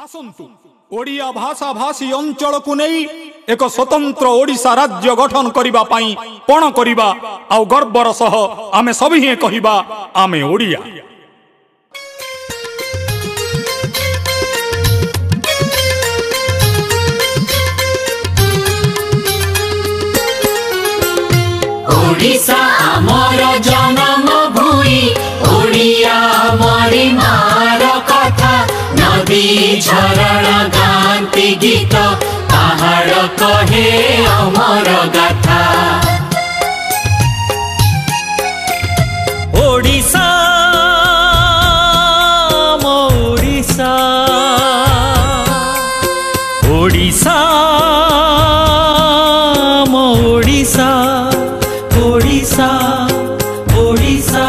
आसंतु ओडिया भाषा भाषी अंचल को नहीं एक स्वतंत्र ओडिशा राज्य गठन करिबा पाई पण करिबा आउ गर्वर सह आमे सब ही कहिबा आमे ओडिया। ओडिशा आमर जन्म भूमि ओडिया आमरी मार कथा नदी झरणा गांती गीत पहाड़ कहे अमर गाथा। ओडिशा ओडिशा ओडिशा ओडिशा ओडिशा ओडिशा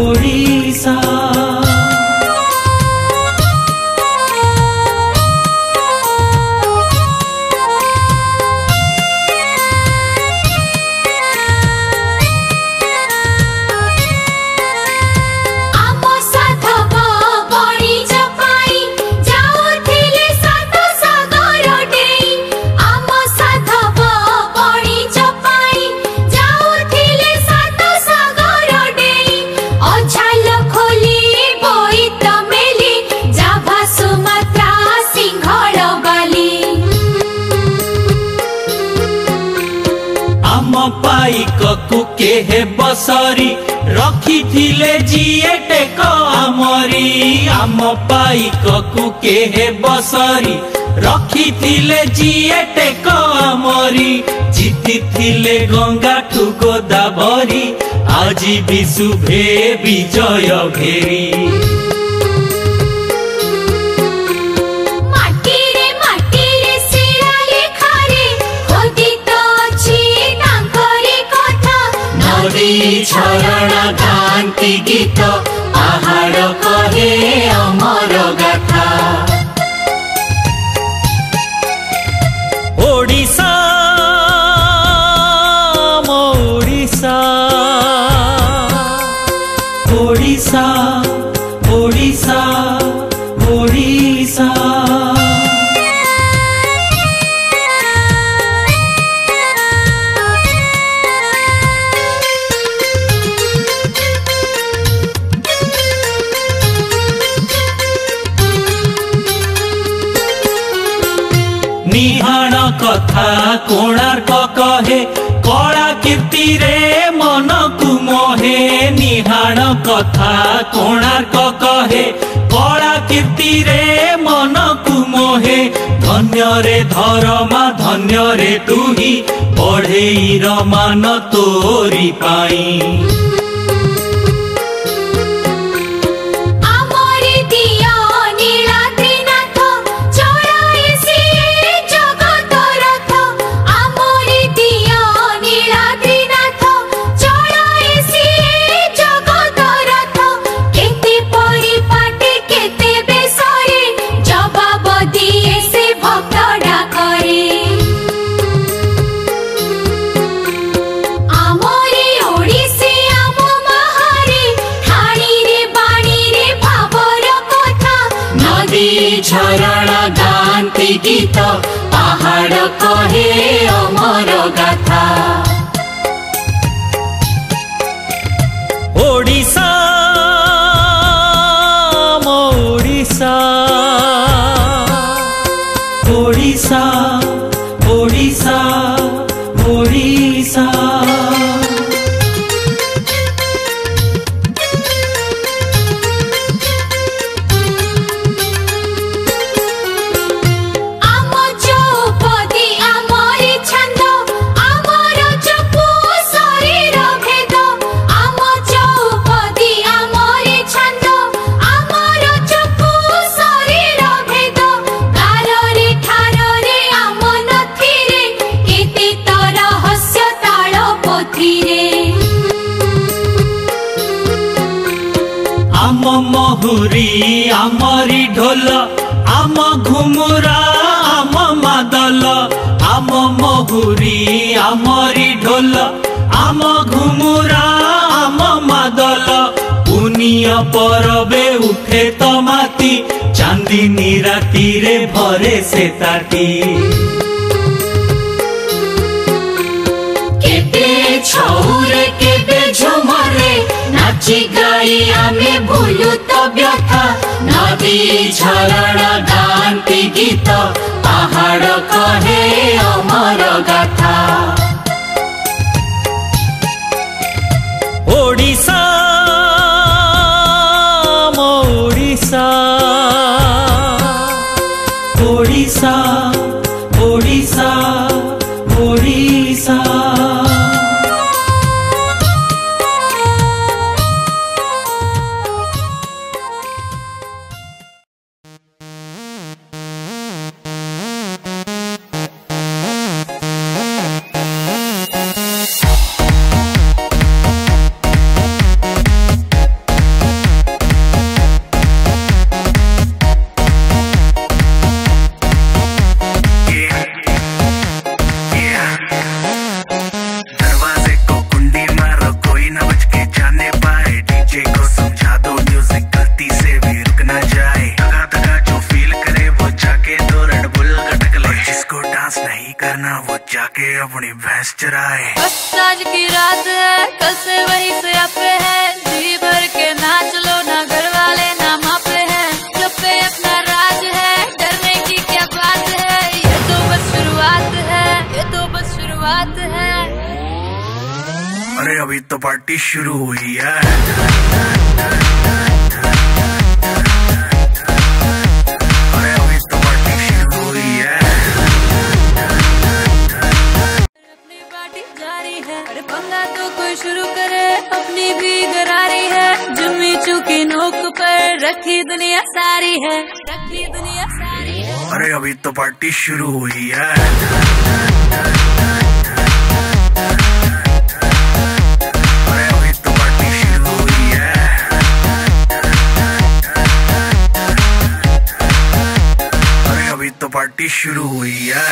ओडिशा के हे बसरी रखी थिले जिए टेक आमरी आम पाइक के हे बसरी रखी थिले जिए टेक आमरी जीति थिले गंगा ठु गोदावरी आज भी शुभे विजय घेरी। झरणा गांती गीत पहाड़ कहे अमर गाथा। ओडिशा ओडिशा ओडिशा ओडिशा ओडिशा निहाण कथा कोणार्क कहे कला कीर्ति रे मन को मोहे निहाण कथा कोणार्क कहे कला कीर्ति रे मन को मोहे धन्य रे धर्मा धन्य रे तुही बढ़ेई मान तोरी पाई। झरणा गांती गीत पहाड़ कहे अमर गाथा। ओडिशा ओडिशा ओडिशा ओडिशा ओडिशा महुरी आमरी ढोल आम घुमुरा आम मादल आम महुरी आमरी ढोल आम घुमुरा आम मादल पुनिया परबे उठे तमाती चांदिनी राती रे भरे से ताटी केबे छौरे केबे झुमरे नाची गाई आमे भूलु तो व्यथा नदी झरणा गांती गीत पहाड़ कहे अमर गाथा ओडिशा मो ओडिशा ओडिशा ओडिशा ओडिशा अपनी भैंस चराए। बस आज की रात है, कल से वही से आपे है, जी भर के नाच लो ना घर वाले ना मापे हैं, जो पे अपना राज है, डरने की क्या बात है, ये तो बस शुरुआत है, ये तो बस शुरुआत है। अरे अभी तो पार्टी शुरू हुई है। शुरू करे अपनी भी गरारी है, जुम्मी चुकी नोक पर रखी दुनिया सारी है, रखी दुनिया सारी है। अरे अभी तो पार्टी शुरू हुई है। अरे अभी तो पार्टी शुरू हुई है। अरे अभी तो पार्टी शुरू हुई है।